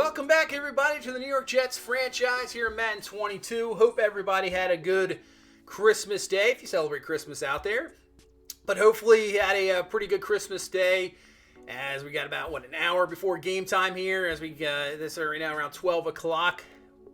Welcome back, everybody, to the New York Jets franchise here in Madden 22. Hope everybody had a good Christmas day, if you celebrate Christmas out there. But hopefully you had a pretty good Christmas day, as we got about, an hour before game time here, as we this is right now around 12 o'clock.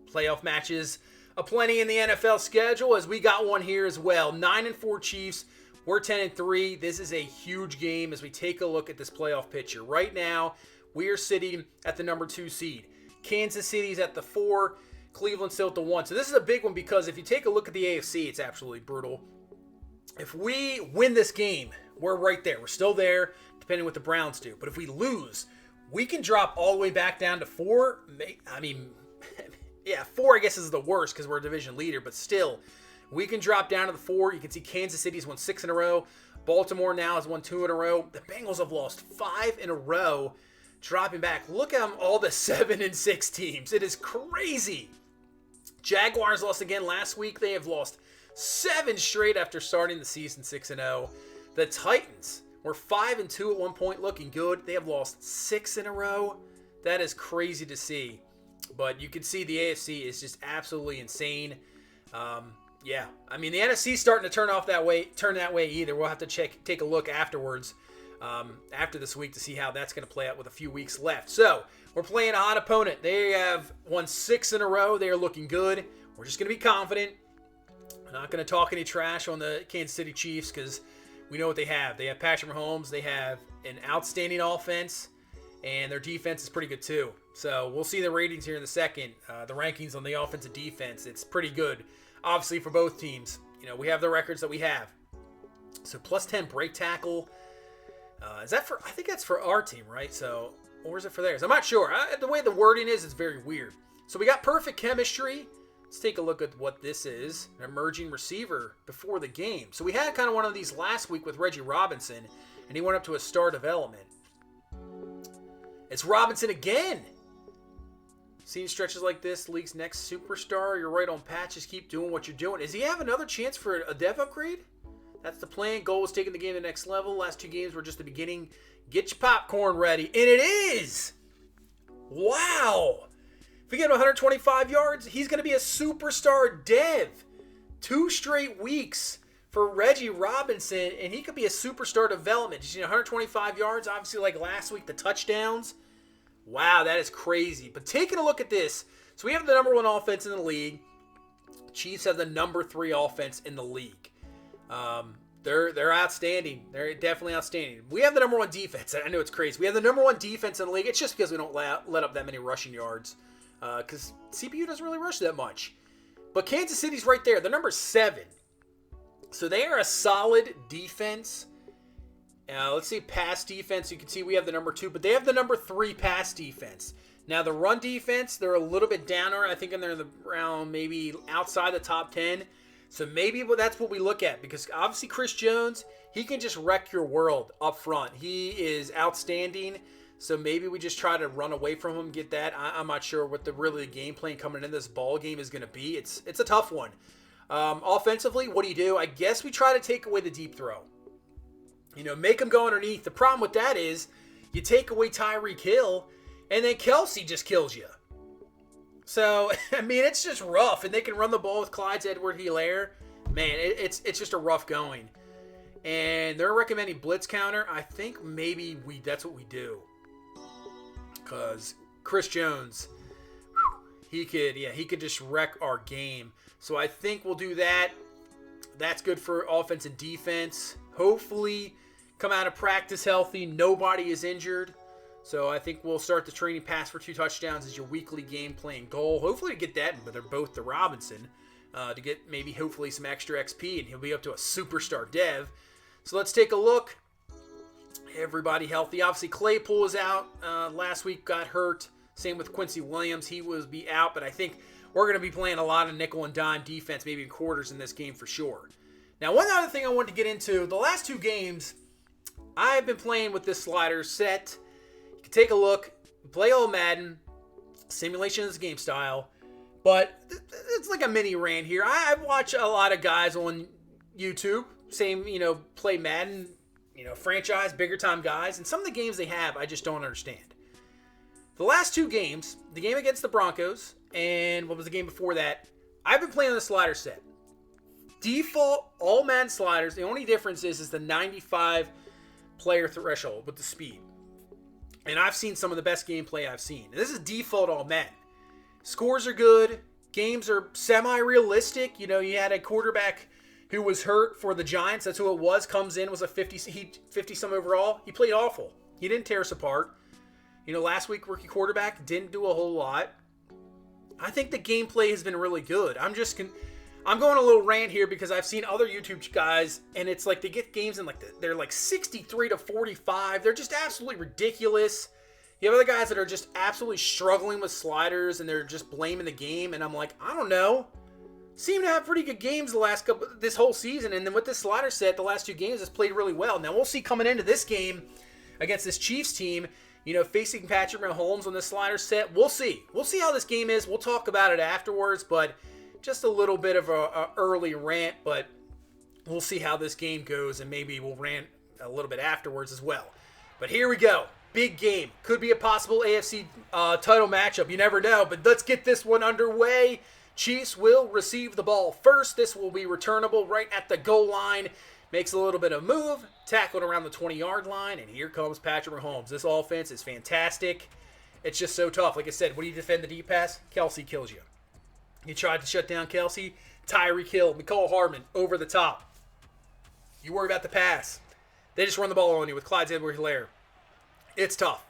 Playoff matches aplenty in the NFL schedule, as we got one here as well. 9-4 Chiefs. We're 10-3. This is a huge game as we take a look at this playoff picture. Right now, we are sitting at the number 2 seed. Kansas City's at the 4. Cleveland's still at the 1. So this is a big one because if you take a look at the AFC, it's absolutely brutal. If we win this game, we're right there. We're still there, depending on what the Browns do. But if we lose, we can drop all the way back down to 4. I mean, yeah, 4 I guess is the worst because we're a division leader. But still, we can drop down to the 4. You can see Kansas City's won 6 in a row. Baltimore now has won 2 in a row. The Bengals have lost 5 in a row. Dropping back. Look at them, all the 7-6 teams. It is crazy. Jaguars lost again last week. They have lost 7 straight after starting the season 6-0. The Titans were 5-2 at one point, looking good. They have lost 6 in a row. That is crazy to see. But you can see the AFC is just absolutely insane. Yeah, I mean the NFC's starting to turn that way either. We'll have to take a look afterwards. After this week to see how that's going to play out with a few weeks left. So, we're playing a hot opponent. They have won 6 in a row. They are looking good. We're just going to be confident. We're not going to talk any trash on the Kansas City Chiefs because we know what they have. They have Patrick Mahomes. They have an outstanding offense, and their defense is pretty good too. So, we'll see the ratings here in a second. The rankings on the offensive defense, it's pretty good. Obviously, for both teams. You know, we have the records that we have. So, plus 10 break tackle. Is that for? I think that's for our team, right? So, or is it for theirs? I'm not sure. The way the wording is, it's very weird. So we got perfect chemistry. Let's take a look at what this is. An emerging receiver before the game. So we had kind of one of these last week with Reggie Robinson, and he went up to a star development. It's Robinson again. Seeing stretches like this, league's next superstar. You're right on patch. Just keep doing what you're doing. Does he have another chance for a dev upgrade? That's the plan. Goal is taking the game to the next level. Last 2 games were just the beginning. Get your popcorn ready. And it is! Wow! If we get 125 yards, he's going to be a superstar dev. 2 straight weeks for Reggie Robinson, and he could be a superstar development. You see 125 yards, obviously like last week, the touchdowns. Wow, that is crazy. But taking a look at this, so we have the number 1 offense in the league. Chiefs have the number 3 offense in the league. They're outstanding. They're definitely outstanding. We have the number 1 defense. I know it's crazy. We have the number 1 defense in the league. It's just because we don't let up that many rushing yards. Because CPU doesn't really rush that much. But Kansas City's right there. They're number 7. So they are a solid defense. Let's see pass defense. You can see we have the number 2. But they have the number 3 pass defense. Now the run defense, they're a little bit downer. I think they're around maybe outside the top 10. So maybe that's what we look at because obviously Chris Jones, he can just wreck your world up front. He is outstanding. So maybe we just try to run away from him, get that. I'm not sure what the game plan coming in this ball game is going to be. It's a tough one. Offensively, what do? I guess we try to take away the deep throw. You know, make him go underneath. The problem with that is you take away Tyreek Hill and then Kelsey just kills you. So, I mean, it's just rough. And they can run the ball with Clyde's Edward-Helaire. Man, it's just a rough going. And they're recommending blitz counter. I think maybe that's what we do. Because Chris Jones, he could just wreck our game. So I think we'll do that. That's good for offense and defense. Hopefully, come out of practice healthy. Nobody is injured. So I think we'll start the training pass for 2 touchdowns as your weekly game plan goal. Hopefully to get that, but they're both the Robinson to get maybe hopefully some extra XP, and he'll be up to a superstar dev. So let's take a look. Everybody healthy. Obviously Claypool is out. Last week got hurt. Same with Quincy Williams. He will be out, but I think we're going to be playing a lot of nickel and dime defense, maybe in quarters in this game for sure. Now, one other thing I wanted to get into, the last 2 games, I've been playing with this slider set. Take a look, play old Madden, simulation is game style, but it's like a mini rant here. I watch a lot of guys on YouTube, same, play Madden, franchise, bigger time guys, and some of the games they have, I just don't understand. The last two games, the game against the Broncos and what was the game before that, I've been playing on the slider set. Default all Madden sliders. The only difference is the 95 player threshold with the speed. And I've seen some of the best gameplay I've seen. And this is default all Madden. Scores are good. Games are semi-realistic. You know, you had a quarterback who was hurt for the Giants. That's who it was. Comes in, was a 50-some overall. He played awful. He didn't tear us apart. You know, last week, rookie quarterback didn't do a whole lot. I think the gameplay has been really good. I'm going a little rant here because I've seen other YouTube guys, and it's like they get games in they're like 63 to 45. They're just absolutely ridiculous. You have other guys that are just absolutely struggling with sliders, and they're just blaming the game. And I'm like, I don't know. Seem to have pretty good games this whole season, and then with this slider set, the last two games has played really well. Now we'll see coming into this game against this Chiefs team. You know, facing Patrick Mahomes on this slider set, we'll see. We'll see how this game is. We'll talk about it afterwards, but just a little bit of a early rant, but we'll see how this game goes, and maybe we'll rant a little bit afterwards as well. But here we go. Big game. Could be a possible AFC title matchup. You never know, but let's get this one underway. Chiefs will receive the ball first. This will be returnable right at the goal line. Makes a little bit of move, tackled around the 20-yard line, and here comes Patrick Mahomes. This offense is fantastic. It's just so tough. Like I said, when you defend the deep pass, Kelsey kills you. You tried to shut down Kelsey, Tyreek Hill, Mecole Hardman over the top. You worry about the pass. They just run the ball on you with Clyde Edwards-Helaire. It's tough.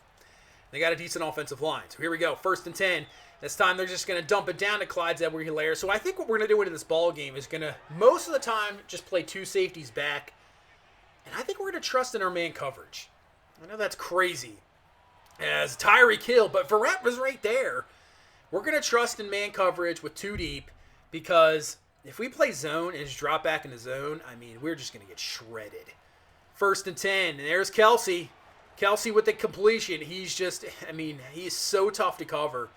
They got a decent offensive line. So here we go, 1st and 10. This time they're just going to dump it down to Clyde Edwards-Helaire. So I think what we're going to do in this ball game is going to, most of the time, just play two safeties back. And I think we're going to trust in our man coverage. I know that's crazy as Tyreek Hill, but Verrett was right there. We're going to trust in man coverage with two deep because if we play zone and just drop back into zone, I mean, we're just going to get shredded. 1st and 10, and there's Kelsey. Kelsey with the completion. He's just, I mean, he's so tough to cover.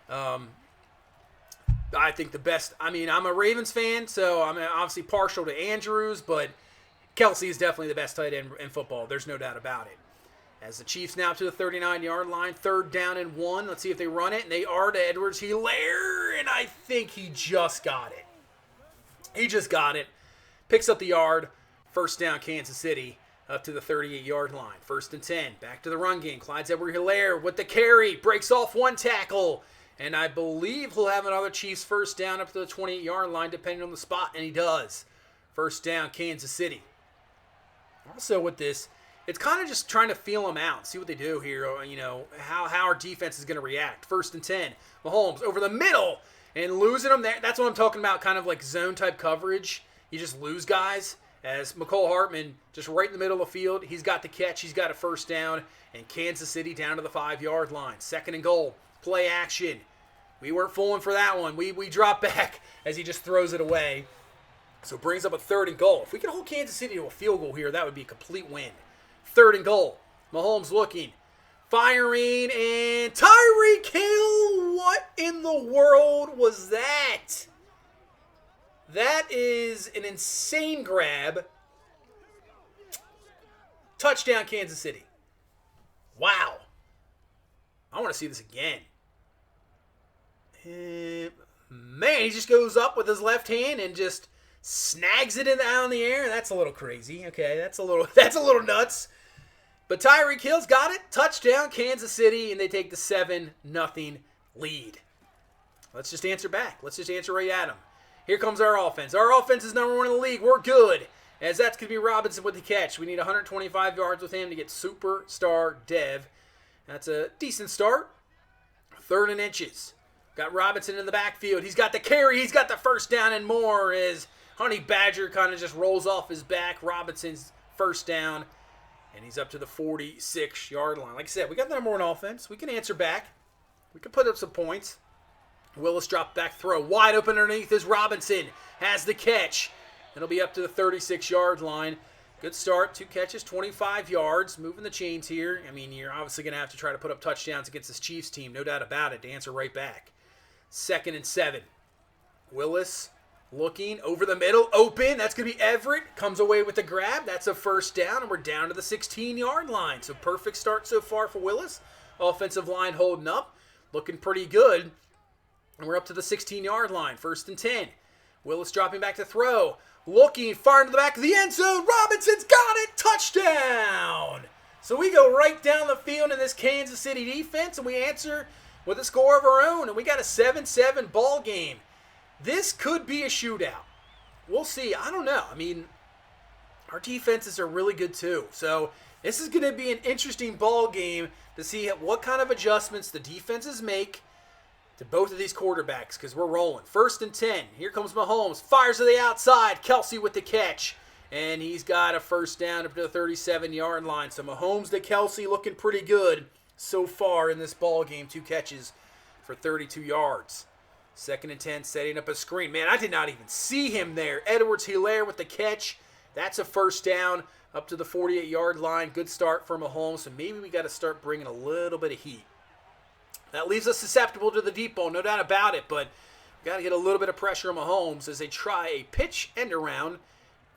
I think the best, I mean, I'm a Ravens fan, so I'm obviously partial to Andrews, but Kelsey is definitely the best tight end in football. There's no doubt about it. As the Chiefs now to the 39-yard line, 3rd down and 1. Let's see if they run it, and they are to Edwards-Helaire, and I think he just got it. He just got it. Picks up the yard. 1st down, Kansas City, up to the 38-yard line. 1st and 10. Back to the run game. Clyde Edwards-Helaire with the carry. Breaks off one tackle. And I believe he'll have another Chiefs 1st down up to the 28-yard line, depending on the spot, and he does. 1st down, Kansas City. Also with this, it's kind of just trying to feel them out, see what they do here, you know, how our defense is going to react. 1st and 10. Mahomes over the middle and losing them there. That's what I'm talking about, kind of like zone-type coverage. You just lose guys. As Mecole Hardman, just right in the middle of the field, he's got the catch, he's got a 1st down, and Kansas City down to the 5-yard line. 2nd and goal. Play action. We weren't fooling for that one. We drop back as he just throws it away. So brings up a 3rd and goal. If we can hold Kansas City to a field goal here, that would be a complete win. 3rd and goal. Mahomes looking. Firing. And Tyreek Hill. What in the world was that? That is an insane grab. Touchdown, Kansas City. Wow. I want to see this again. Man, he just goes up with his left hand and just snags it out in the air. That's a little crazy. Okay, that's a little nuts. But Tyreek Hill's got it. Touchdown, Kansas City, and they take the 7-0 lead. Let's just answer back. Let's just answer right at him. Here comes our offense. Our offense is number 1 in the league. We're good. As that's going to be Robinson with the catch. We need 125 yards with him to get superstar dev. That's a decent start. 3rd and inches. Got Robinson in the backfield. He's got the carry. He's got the 1st down and more as Honey Badger kind of just rolls off his back. Robinson's 1st down. And he's up to the 46-yard line. Like I said, we got the number 1 offense. We can answer back. We can put up some points. Willis drop back throw. Wide open underneath is Robinson. Has the catch. It'll be up to the 36-yard line. Good start. 2 catches, 25 yards. Moving the chains here. I mean, you're obviously going to have to try to put up touchdowns against this Chiefs team. No doubt about it. To answer right back. 2nd and 7. Willis looking over the middle. Open. That's going to be Everett. Comes away with the grab. That's a 1st down. And we're down to the 16-yard line. So perfect start so far for Willis. Offensive line holding up, looking pretty good. And we're up to the 16-yard line, 1st and 10. Willis dropping back to throw. Looking, firing to the back of the end zone. Robinson's got it. Touchdown. So we go right down the field in this Kansas City defense, and we answer with a score of our own. And we got a 7-7 ball game. This could be a shootout. We'll see. I don't know. I mean, our defenses are really good too. So this is going to be an interesting ball game to see what kind of adjustments the defenses make to both of these quarterbacks, because we're rolling. 1st and 10. Here comes Mahomes. Fires to the outside. Kelsey with the catch. And he's got a 1st down up to the 37-yard line. So Mahomes to Kelsey looking pretty good so far in this ball game. 2 catches for 32 yards. 2nd and 10, setting up a screen. Man, I did not even see him there. Edwards-Helaire with the catch. That's a 1st down up to the 48-yard line. Good start for Mahomes. So maybe we got to start bringing a little bit of heat. That leaves us susceptible to the deep ball, no doubt about it. But we got to get a little bit of pressure on Mahomes as they try a pitch end around.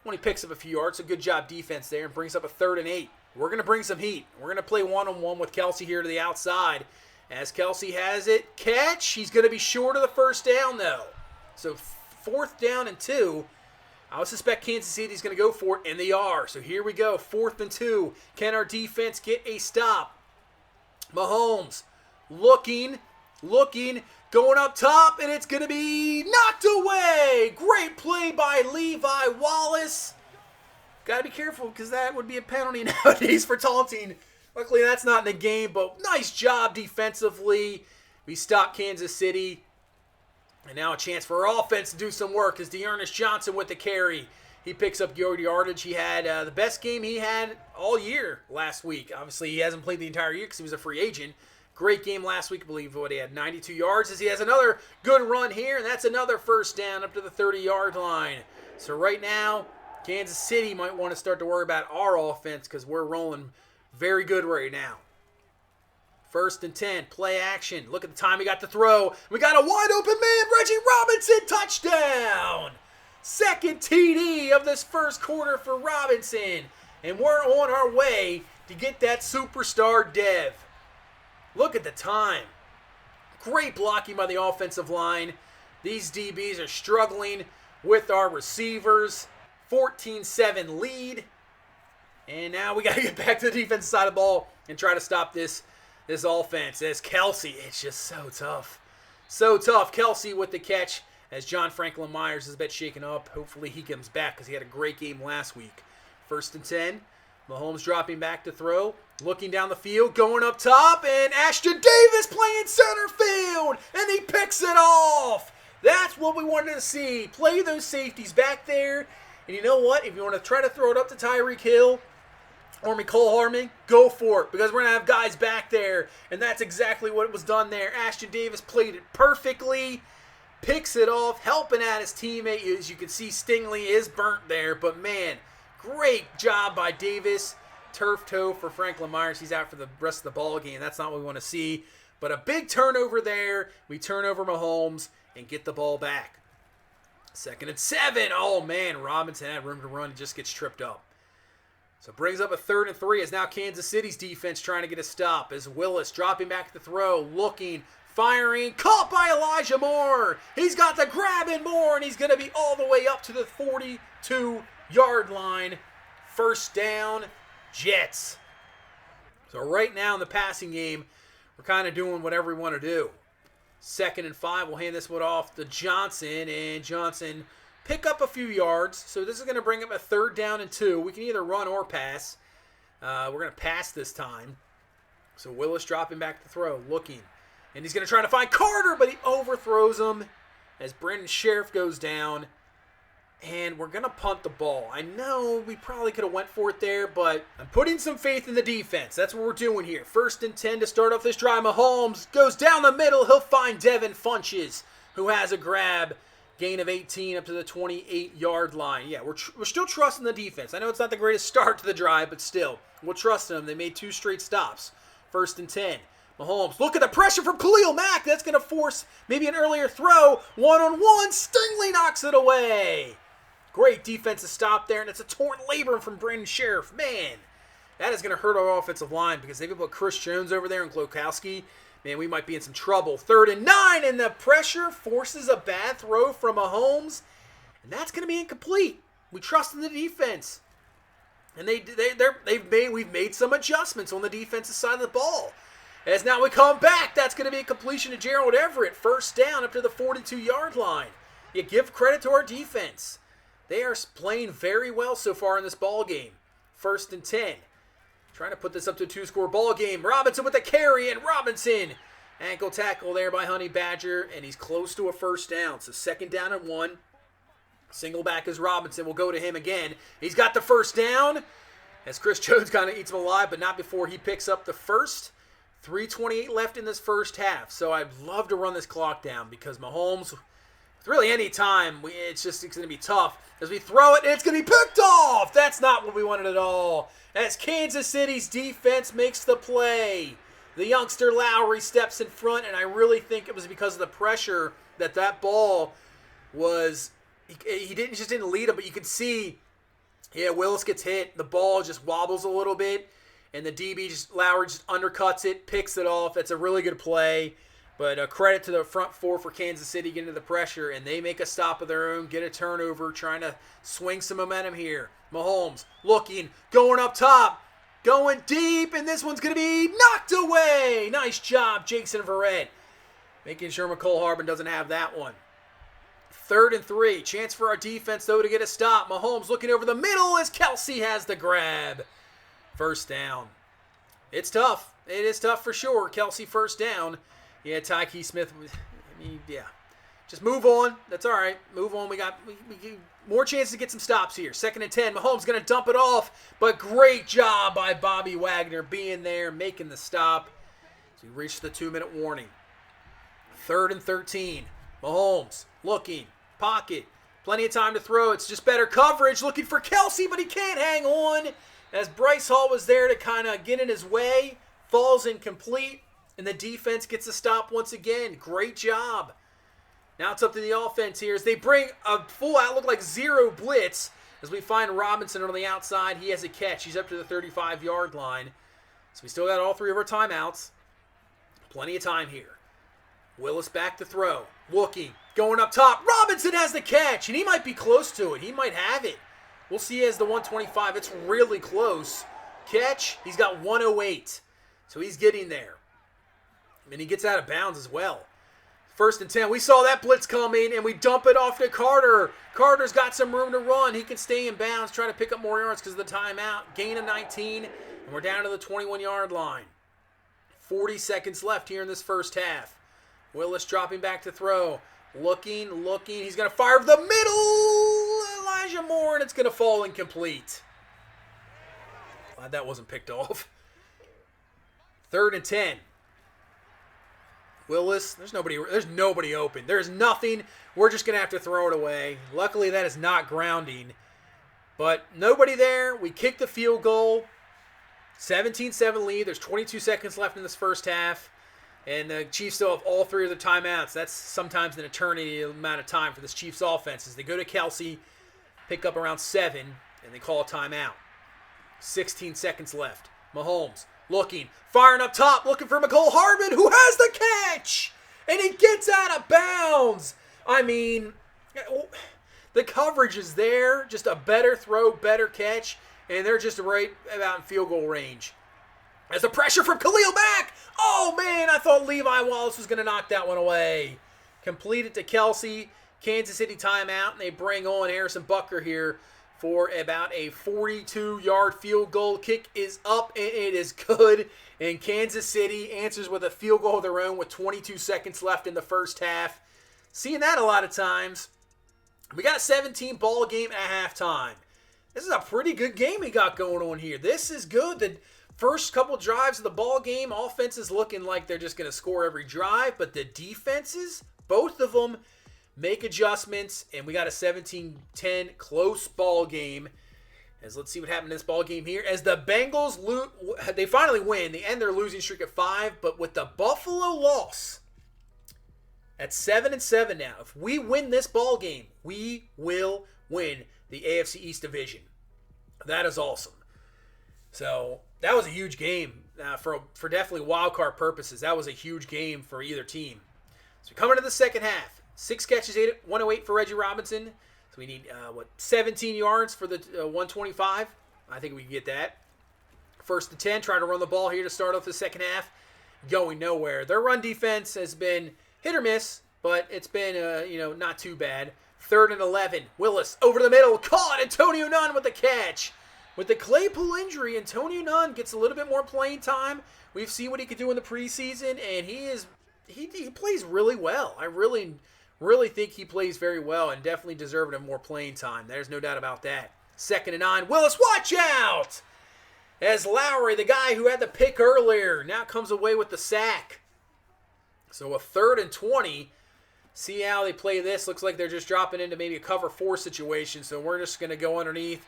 When he picks up a few yards, a good job defense there, and brings up a 3rd and 8. We're going to bring some heat. We're going to play one-on-one with Kelsey here to the outside. As Kelsey has it, catch. He's going to be short of the 1st down, though. So 4th down and 2. I would suspect Kansas City's going to go for it, and they are. So here we go, 4th and 2. Can our defense get a stop? Mahomes looking, going up top, and it's going to be knocked away. Great play by Levi Wallace. Got to be careful because that would be a penalty nowadays for taunting. Luckily, that's not in the game, but nice job defensively. We stopped Kansas City. And now a chance for our offense to do some work as Dearness Johnson with the carry. He picks up good yardage. He had the best game he had all year last week. Obviously, he hasn't played the entire year because he was a free agent. Great game last week, I believe what he had, 92 yards, as he has another good run here, and that's another 1st down up to the 30-yard line. So right now, Kansas City might want to start to worry about our offense because we're rolling very good right now. 1st and 10, play action. Look at the time we got to throw. We got a wide open man, Reggie Robinson, touchdown! 2nd TD of this 1st quarter for Robinson. And we're on our way to get that superstar dev. Look at the time. Great blocking by the offensive line. These DBs are struggling with our receivers. 14-7 lead. And now we got to get back to the defensive side of the ball and try to stop this offense. As Kelsey, it's just so tough. So tough. Kelsey with the catch as John Franklin Myers is a bit shaken up. Hopefully he comes back because he had a great game last week. 1st and 10. Mahomes dropping back to throw. Looking down the field, going up top, and Ashton Davis playing center field, and he picks it off. That's what we wanted to see. Play those safeties back there. And you know what? If you want to try to throw it up to Tyreek Hill or Mecole Hardman, go for it, because we're going to have guys back there, and that's exactly what was done there. Ashton Davis played it perfectly, picks it off, helping out his teammate. As you can see, Stingley is burnt there, but man, great job by Davis. Turf toe for Franklin Myers. He's out for the rest of the ball game. That's not what we want to see. But a big turnover there. We turn over Mahomes and get the ball back. 2nd and 7. Oh, man. Robinson had room to run. He just gets tripped up. So it brings up a 3rd and 3 as now Kansas City's defense trying to get a stop. As Willis dropping back to throw. Looking. Firing. Caught by Elijah Moore. He's got the grab in Moore. And he's going to be all the way up to the 42-yard line. 1st down. Jets. So right now in the passing game, we're kind of doing whatever we want to do. 2nd and 5, we'll hand this one off to Johnson, and Johnson pick up a few yards. So this is going to bring up a 3rd down and 2. We can either run or pass. We're going to pass this time. So Willis dropping back to throw, looking. And he's going to try to find Carter, but he overthrows him as Brandon Sheriff goes down. And we're going to punt the ball. I know we probably could have went for it there, but I'm putting some faith in the defense. That's what we're doing here. 1st and 10 to start off this drive. Mahomes goes down the middle. He'll find Devin Funches, who has a grab. Gain of 18 up to the 28-yard line. Yeah, we're still trusting the defense. I know it's not the greatest start to the drive, but still, we'll trust them. They made 2 straight stops. 1st and 10. Mahomes, look at the pressure from Khalil Mack. That's going to force maybe an earlier throw. One-on-one. Stingley knocks it away. Great defensive stop there, and it's a torn labrum from Brandon Sheriff. Man, That is going to hurt our offensive line because they've put Chris Jones over there and Glokowski. Man, we might be in some trouble. 3rd and 9, and the pressure forces a bad throw from Mahomes, and that's going to be incomplete. We trust in the defense, and we've made some adjustments on the defensive side of the ball. As now we come back, that's going to be a completion to Gerald Everett. 1st down up to the 42-yard line. You give credit to our defense. They are playing very well so far in this ball game. 1st and 10. Trying to put this up to a 2-score ball game. Robinson with the carry, and Robinson. Ankle tackle there by Honey Badger, and he's close to a 1st down. So 2nd down and 1. Single back is Robinson. We'll go to him again. He's got the 1st down. As Chris Jones kind of eats him alive, but not before he picks up the first. 3:28 left in this first half. So I'd love to run this clock down because Mahomes, with really any time, it's going to be tough. As we throw it, it's going to be picked off. That's not what we wanted at all. As Kansas City's defense makes the play. The youngster Lowry steps in front, and I really think it was because of the pressure that ball was. He just didn't lead him, but you could see, Willis gets hit. The ball just wobbles a little bit, and the DB Lowry just undercuts it, picks it off. That's a really good play. But credit to the front four for Kansas City getting to the pressure, and they make a stop of their own, get a turnover, trying to swing some momentum here. Mahomes looking, going up top, going deep, and this one's going to be knocked away. Nice job, Jason Verrett. Making sure McCole Harbin doesn't have that one. 3rd and 3. Chance for our defense, though, to get a stop. Mahomes looking over the middle as Kelsey has the grab. 1st down. It's tough. It is tough for sure. Kelsey 1st down. Yeah, Tyke Smith. Just move on. That's all right. Move on. We got more chances to get some stops here. 2nd and 10. Mahomes going to dump it off, but great job by Bobby Wagner being there, making the stop. So we reached the 2-minute warning. 3rd and 13. Mahomes looking, pocket, plenty of time to throw. It's just better coverage. Looking for Kelsey, but he can't hang on. As Bryce Hall was there to kind of get in his way, falls incomplete. And the defense gets a stop once again. Great job. Now it's up to the offense here as they bring a full out, look like zero blitz. As we find Robinson on the outside. He has a catch. He's up to the 35-yard line. So we still got all 3 of our timeouts. Plenty of time here. Willis back to throw. Looking. Going up top. Robinson has the catch. And he might be close to it. He might have it. We'll see as the 125. It's really close. Catch. He's got 108. So he's getting there. And he gets out of bounds as well. 1st and 10. We saw that blitz coming, and we dump it off to Carter. Carter's got some room to run. He can stay in bounds, try to pick up more yards because of the timeout. Gain of 19, and we're down to the 21-yard line. 40 seconds left here in this first half. Willis dropping back to throw. Looking. He's going to fire over the middle. Elijah Moore, and it's going to fall incomplete. Glad that wasn't picked off. 3rd and 10. Willis, there's nobody open. There's nothing. We're just going to have to throw it away. Luckily, that is not grounding. But nobody there. We kick the field goal. 17-7 lead. There's 22 seconds left in this first half. And the Chiefs still have all 3 of their timeouts. That's sometimes an eternity amount of time for this Chiefs offense. As they go to Kelsey, pick up around 7, and they call a timeout. 16 seconds left. Mahomes. Looking, firing up top, looking for McCole Harbin, who has the catch! And he gets out of bounds! I mean, the coverage is there, just a better throw, better catch, and they're just right about in field goal range. As the pressure from Khalil Mack! Oh man, I thought Levi Wallace was going to knock that one away. Completed to Kelsey, Kansas City timeout, and they bring on Harrison Butker here for about a 42-yard field goal. Kick is up, and it is good. And Kansas City answers with a field goal of their own with 22 seconds left in the first half. Seeing that a lot of times. We got a 17-ball game at halftime. This is a pretty good game we got going on here. This is good. The first couple drives of the ball game, offense is looking like they're just going to score every drive, but the defenses, both of them, make adjustments, and we got a 17-10 close ball game. As let's see what happened in this ball game here. As the Bengals, they finally win. They end their losing streak at 5, but with the Buffalo loss, at 7-7 now. If we win this ball game, we will win the AFC East division. That is awesome. So that was a huge game for definitely wild card purposes. That was a huge game for either team. So we come into the second half. 6 catches, 108 for Reggie Robinson. So we need, 17 yards for the 125. I think we can get that. First and 10, trying to run the ball here to start off the second half. Going nowhere. Their run defense has been hit or miss, but it's been, not too bad. Third and 11. Willis over the middle. Caught. Antonio Nunn with the catch. With the Claypool injury, Antonio Nunn gets a little bit more playing time. We've seen what he could do in the preseason, and he plays really well. I really think he plays very well and definitely deserving of more playing time. There's no doubt about that. Second and 9. Willis, watch out! As Lowry, the guy who had the pick earlier, now comes away with the sack. So a third and 20. See how they play this. Looks like they're just dropping into maybe a cover 4 situation. So we're just going to go underneath.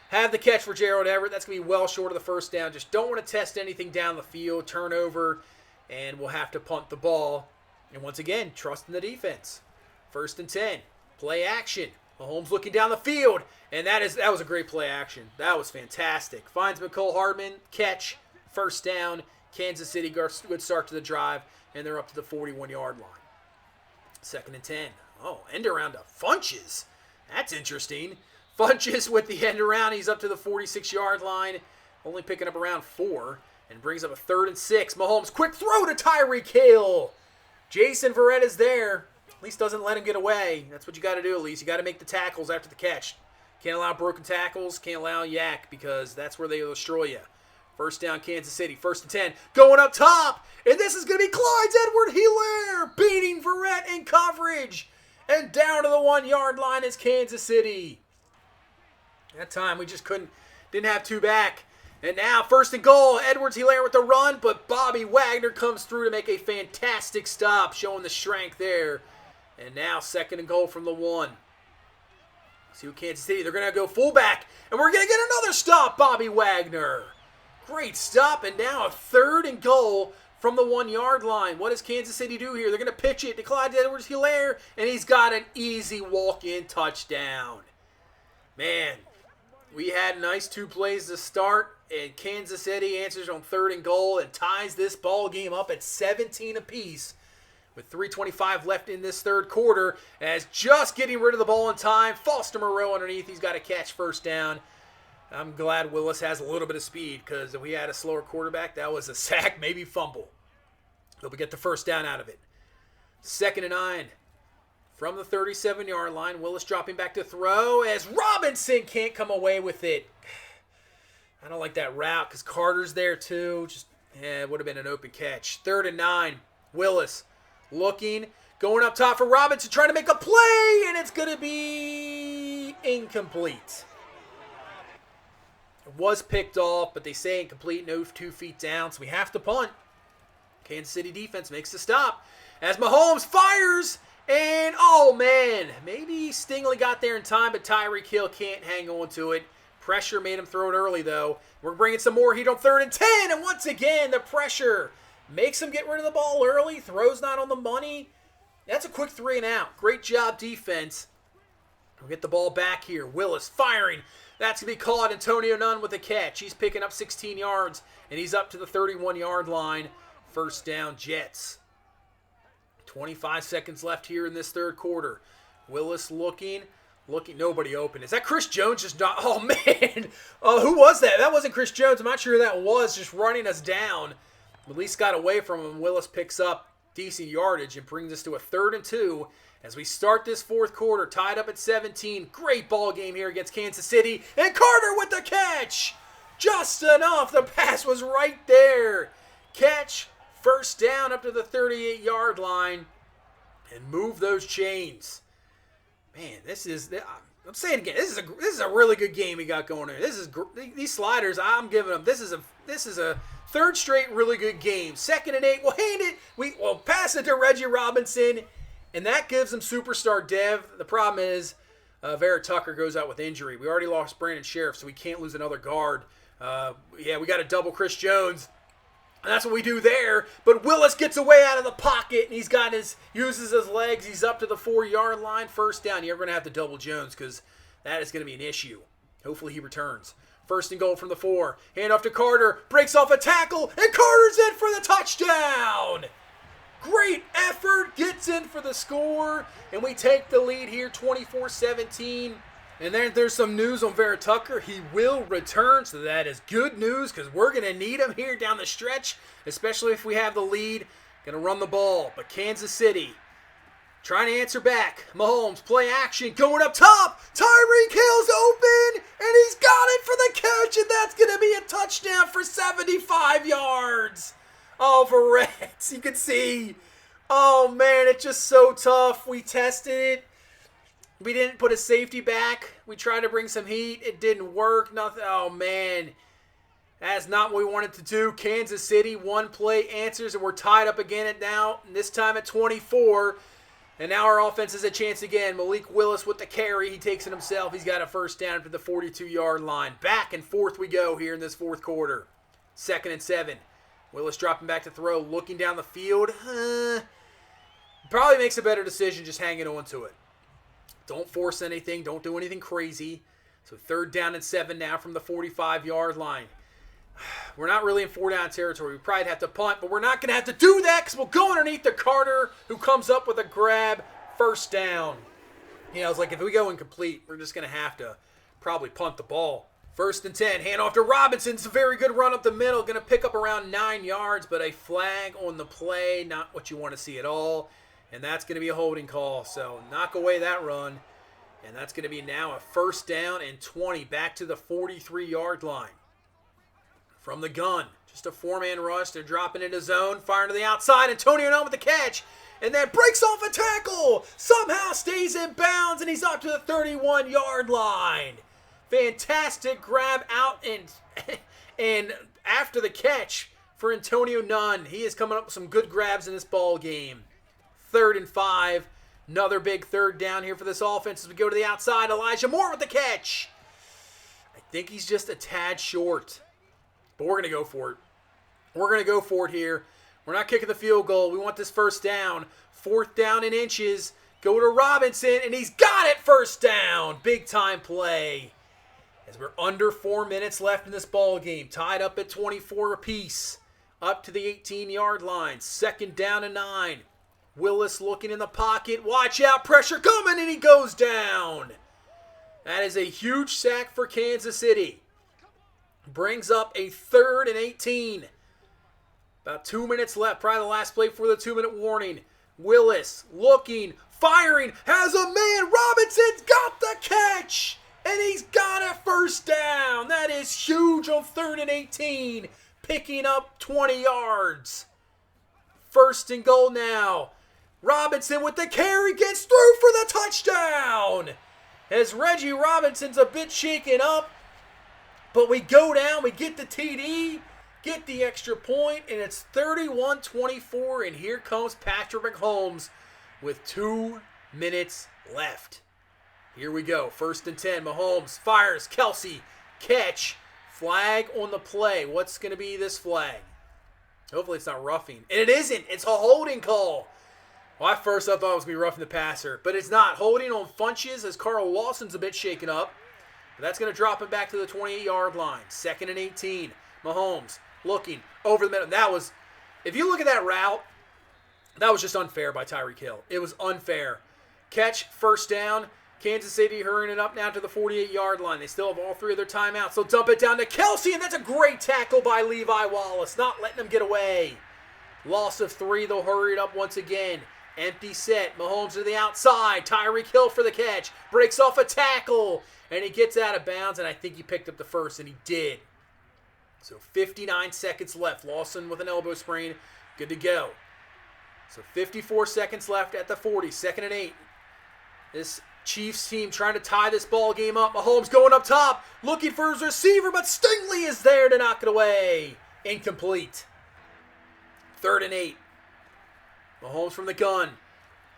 Have the catch for Gerald Everett. That's going to be well short of the first down. Just don't want to test anything down the field. Turnover. And we'll have to punt the ball. And once again, trust in the defense. First and 10. Play action. Mahomes looking down the field. And that was a great play action. That was fantastic. Finds McCole Hardman. Catch. First down. Kansas City, good start to the drive. And they're up to the 41-yard line. Second and 10. Oh, end around to Funches. That's interesting. Funches with the end around. He's up to the 46-yard line. Only picking up around 4. And brings up a third and 6. Mahomes, quick throw to Tyreek Hill. Jason Verrett is there. At least doesn't let him get away. That's what you got to do, at least. You got to make the tackles after the catch. Can't allow broken tackles. Can't allow yak because that's where they'll destroy you. First down, Kansas City. First and 10. Going up top. And this is going to be Clyde's Edward-Helaire beating Verrett in coverage. And down to the 1-yard line is Kansas City. That time we just didn't have 2 back. And now first and goal. Edwards-Helaire with the run. But Bobby Wagner comes through to make a fantastic stop. Showing the strength there. And now second and goal from the 1. See what Kansas City. They're going to go fullback. And we're going to get another stop. Bobby Wagner. Great stop, and now a third and goal from the 1-yard line. What does Kansas City do here? They're going to pitch it to Clyde Edwards-Helaire, and he's got an easy walk-in touchdown. Man, we had nice 2 plays to start, and Kansas City answers on third and goal and ties this ball game up at 17 apiece with 3:25 left in this third quarter. As just getting rid of the ball in time, Foster Moreau underneath. He's got to catch first down. I'm glad Willis has a little bit of speed because if we had a slower quarterback, that was a sack, maybe fumble. But we get the first down out of it. Second and 9. From the 37-yard line, Willis dropping back to throw as Robinson can't come away with it. I don't like that route because Carter's there too. It would have been an open catch. Third and 9. Willis looking, going up top for Robinson, trying to make a play, and it's going to be incomplete. It was picked off, but they say incomplete, no 2 feet down, so we have to punt. Kansas City defense makes the stop as Mahomes fires, and oh man, maybe Stingley got there in time, but Tyreek Hill can't hang on to it. Pressure made him throw it early, though. We're bringing some more heat on third and 10, and once again, the pressure makes him get rid of the ball early. Throw's not on the money. That's a quick 3 and out. Great job, defense. We'll get the ball back here. Willis firing. That's going to be caught. Antonio Nunn with a catch. He's picking up 16 yards, and he's up to the 31-yard line. First down, Jets. 25 seconds left here in this third quarter. Willis looking, nobody open. Is that Chris Jones just not? Oh, man. Who was that? That wasn't Chris Jones. I'm not sure who that was, just running us down. At least got away from him. Willis picks up decent yardage and brings us to a third and 2 as we start this fourth quarter, tied up at 17. Great ball game here against Kansas City. And Carter with the catch. Just enough. The pass was right there. Catch, first down up to the 38-yard line. And move those chains. Man, I'm saying again, this is a really good game we got going here. These sliders, I'm giving them. This is a third straight really good game. Second and 8, we'll hand it. We'll pass it to Reggie Robinson. And that gives them superstar dev. The problem is Vera Tucker goes out with injury. We already lost Brandon Sheriff, so we can't lose another guard. We got to double Chris Jones. And that's what we do there. But Willis gets away out of the pocket, and uses his legs. He's up to the 4-yard line. First down. You're going to have to double Jones because that is going to be an issue. Hopefully he returns. First and goal from the 4. Hand off to Carter. Breaks off a tackle. And Carter's in for the touchdown. Great effort. Gets in for the score. And we take the lead here 24-17. And then there's some news on Vera Tucker. He will return. So that is good news because we're going to need him here down the stretch. Especially if we have the lead. Going to run the ball. But Kansas City trying to answer back. Mahomes, play action, going up top. Tyreek Hill's open, and he's got it for the catch, and that's going to be a touchdown for 75 yards. Oh, for Reds, you can see. Oh, man, it's just so tough. We tested it. We didn't put a safety back. We tried to bring some heat. It didn't work. Nothing. Oh, man. That's not what we wanted to do. Kansas City, one play answers, and we're tied up again at now, and this time at 24. And now our offense has a chance again. Malik Willis with the carry. He takes it himself. He's got a first down to the 42-yard line. Back and forth we go here in this fourth quarter. 2nd and 7. Willis dropping back to throw. Looking down the field. Probably makes a better decision just hanging on to it. Don't force anything. Don't do anything crazy. So 3rd down and 7 now from the 45-yard line. We're not really in 4-down territory. We probably have to punt, but we're not going to have to do that because we'll go underneath to Carter, who comes up with a grab. First down. You know, it's like if we go incomplete, we're just going to have to probably punt the ball. 1st and 10. Hand off to Robinson. It's a very good run up the middle. Going to pick up around 9 yards, but a flag on the play. Not what you want to see at all. And that's going to be a holding call. So knock away that run. And that's going to be now a 1st down and 20. Back to the 43-yard line. From the gun, just a 4-man rush. They're dropping into zone, firing to the outside. Antonio Nunn with the catch, and then breaks off a tackle. Somehow stays in bounds, and he's up to the 31-yard line. Fantastic grab out and after the catch for Antonio Nunn. He is coming up with some good grabs in this ball game. 3rd and 5. Another big 3rd down here for this offense as we go to the outside. Elijah Moore with the catch. I think he's just a tad short. But we're going to go for it. We're going to go for it here. We're not kicking the field goal. We want this 1st down. 4th down in inches. Go to Robinson, and he's got it. 1st down. Big time play. As we're under 4 minutes left in this ball game. Tied up at 24 apiece. Up to the 18-yard line. 2nd down and 9. Willis looking in the pocket. Watch out. Pressure coming, and he goes down. That is a huge sack for Kansas City. Brings up a 3rd and 18. About 2 minutes left. Probably the last play before the 2-minute warning. Willis looking, firing, has a man. Robinson's got the catch. And he's got a 1st down. That is huge on 3rd and 18. Picking up 20 yards. 1st and goal now. Robinson with the carry gets through for the touchdown. As Reggie Robinson's a bit shaken up. But we go down, we get the TD, get the extra point, and it's 31-24, and here comes Patrick Mahomes with 2 minutes left. Here we go, 1st and 10, Mahomes fires, Kelsey, catch, flag on the play. What's going to be this flag? Hopefully it's not roughing. And it isn't, it's a holding call. Well, at first I thought it was going to be roughing the passer, but it's not. Holding on Funches as Carl Lawson's a bit shaken up. That's going to drop him back to the 28-yard line. 2nd and 18. Mahomes looking over the middle. That was, if you look at that route, that was just unfair by Tyreek Hill. It was unfair. Catch, 1st down. Kansas City hurrying it up now to the 48-yard line. They still have all 3 of their timeouts. They'll dump it down to Kelsey, and that's a great tackle by Levi Wallace. Not letting them get away. Loss of 3. They'll hurry it up once again. Empty set. Mahomes to the outside. Tyreek Hill for the catch. Breaks off a tackle. And he gets out of bounds, and I think he picked up the 1st, and he did. So 59 seconds left. Lawson with an elbow sprain. Good to go. So 54 seconds left at the 40. 2nd and 8. This Chiefs team trying to tie this ball game up. Mahomes going up top. Looking for his receiver, but Stingley is there to knock it away. Incomplete. 3rd and 8. Mahomes from the gun.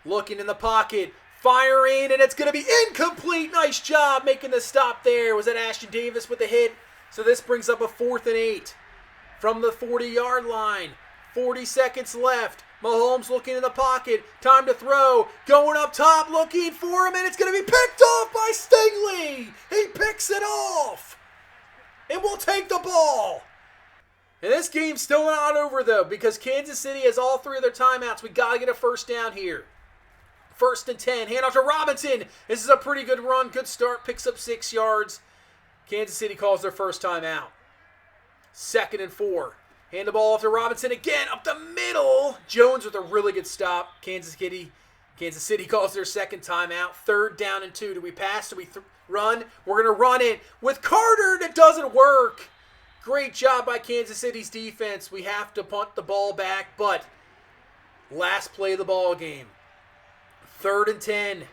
Looking in the pocket. Firing, and it's going to be incomplete. Nice job making the stop there. Was that Ashton Davis with the hit? So this brings up a 4th and 8 from the 40-yard line. 40 seconds left. Mahomes looking in the pocket. Time to throw. Going up top, looking for him, and it's going to be picked off by Stingley. He picks it off. and we'll take the ball. And this game's still not over, though, because Kansas City has all 3 of their timeouts. We got to get a first down here. 1st and 10. Hand off to Robinson. This is a pretty good run. Good start. Picks up 6 yards. Kansas City calls their first timeout. 2nd and 4. Hand the ball off to Robinson again. Up the middle. Jones with a really good stop. Kansas City calls their second timeout. 3rd down and 2. Do we pass? Do we run? We're going to run it with Carter. That doesn't work. Great job by Kansas City's defense. We have to punt the ball back, but last play of the ball game. 3rd and 10.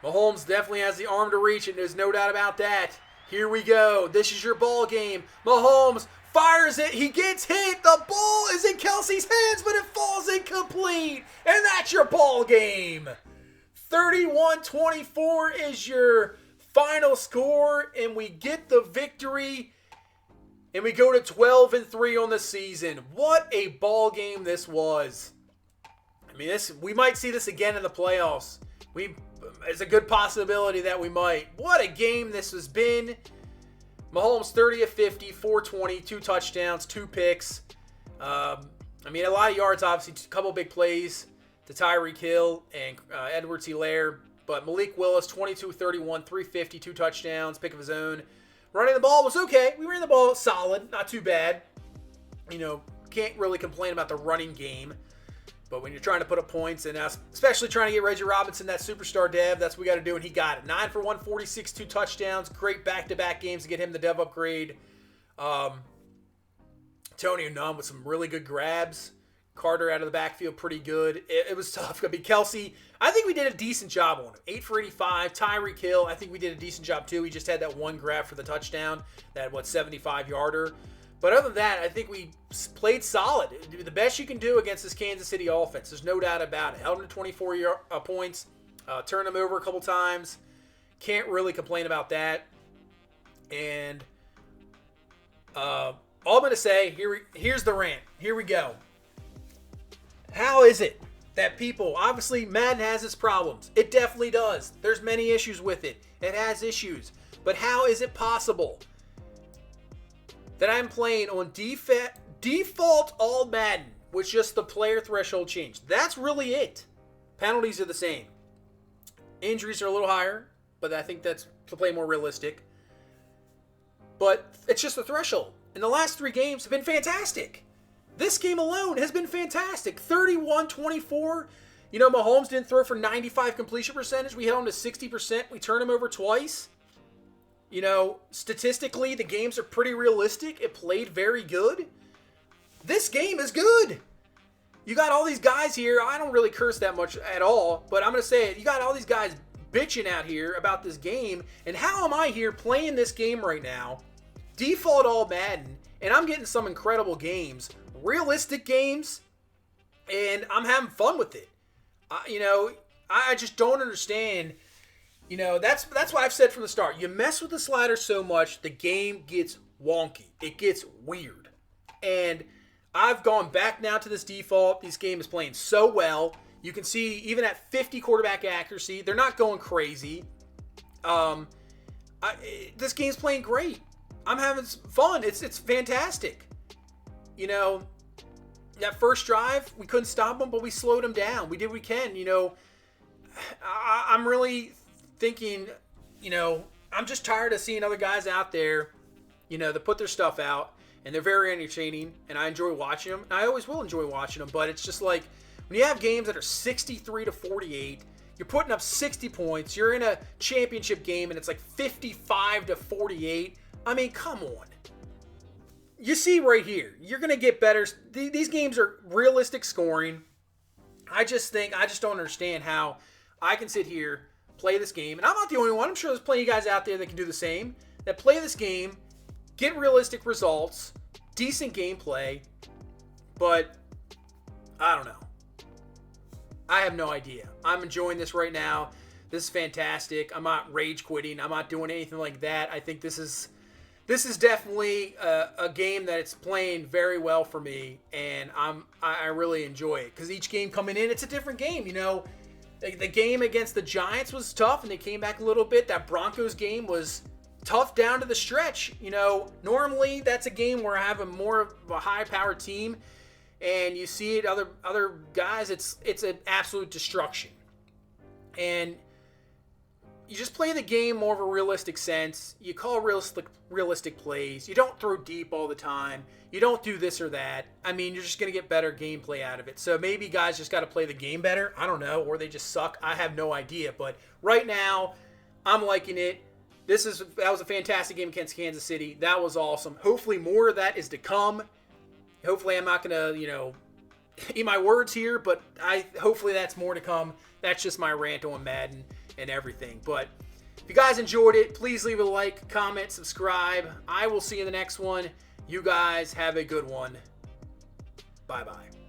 Mahomes definitely has the arm to reach it. There's no doubt about that. Here we go. This is your ball game. Mahomes fires it. He gets hit. The ball is in Kelsey's hands, but it falls incomplete. And that's your ball game. 31-24 is your final score, and we get the victory. And we go to 12-3 on the season. What a ball game this was. I mean, we might see this again in the playoffs. It's a good possibility that we might. What a game this has been. Mahomes 30 of 50, 420, 2 touchdowns, 2 picks. I mean, a lot of yards, obviously, a couple big plays to Tyreek Hill and Edwards-Helaire. But Malik Willis, 22-31, 350, 2 touchdowns, pick of his own. Running the ball was okay. We ran the ball solid, not too bad. Can't really complain about the running game. But when you're trying to put up points, and especially trying to get Reggie Robinson, that superstar dev, that's what we got to do, and he got it. 9 for 146, 2 touchdowns. Great back-to-back games to get him the dev upgrade. Tony Nunn with some really good grabs. Carter out of the backfield, pretty good. It was tough. I mean, Kelsey, I think we did a decent job on him. 8 for 85. Tyreek Hill, I think we did a decent job too. He just had that one grab for the touchdown, that 75-yarder. But other than that, I think we played solid. The best you can do against this Kansas City offense. There's no doubt about it. Held them to 24 points. Turned them over a couple times. Can't really complain about that. And all I'm going to say, here's the rant. Here we go. How is it that people, obviously Madden has its problems. It definitely does. There's many issues with it. It has issues. But how is it possible that I'm playing on default all Madden with just the player threshold change? That's really it. Penalties are the same. Injuries are a little higher, but I think that's to play more realistic. But it's just the threshold. And the last 3 games have been fantastic. This game alone has been fantastic. 31-24. Mahomes didn't throw for 95 completion percentage. We held him to 60%. We turned him over twice. Statistically, the games are pretty realistic. It played very good. This game is good. You got all these guys here. I don't really curse that much at all, but I'm going to say it. You got all these guys bitching out here about this game. And how am I here playing this game right now? Default all Madden. And I'm getting some incredible games. Realistic games. And I'm having fun with it. I just don't understand. That's what I've said from the start. You mess with the slider so much, the game gets wonky. It gets weird. And I've gone back now to this default. This game is playing so well. You can see even at 50 quarterback accuracy, they're not going crazy. This game's playing great. I'm having fun. It's fantastic. That first drive, we couldn't stop them, but we slowed them down. We did what we can. I'm really thinking, I'm just tired of seeing other guys out there, that put their stuff out, and they're very entertaining, and I enjoy watching them. And I always will enjoy watching them, but it's just like, when you have games that are 63-48, you're putting up 60 points, you're in a championship game, and it's like 55-48. I mean, come on. You see right here, you're going to get better. These games are realistic scoring. I just don't understand how I can sit here, play this game, and I'm not the only one. I'm sure there's plenty of guys out there that can do the same, that play this game, get realistic results, decent gameplay, but I don't know. I have no idea. I'm enjoying this right now. This is fantastic. I'm not rage quitting. I'm not doing anything like that. I think this is definitely a game that it's playing very well for me, and I really enjoy it because each game coming in, it's a different game. The game against the Giants was tough, and they came back a little bit. That Broncos game was tough down to the stretch. You know, normally that's a game where I have a more of a high-powered team, and you see it other guys, it's an absolute destruction. And you just play the game more of a realistic sense. You call realistic plays. You don't throw deep all the time. You don't do this or that. I mean, you're just going to get better gameplay out of it. So maybe guys just got to play the game better. I don't know. Or they just suck. I have no idea. But right now, I'm liking it. That was a fantastic game against Kansas City. That was awesome. Hopefully more of that is to come. Hopefully I'm not going to, eat my words here. But hopefully that's more to come. That's just my rant on Madden and everything. But if you guys enjoyed it, please leave a like, comment, subscribe. I will see you in the next one. You guys have a good one. Bye-bye.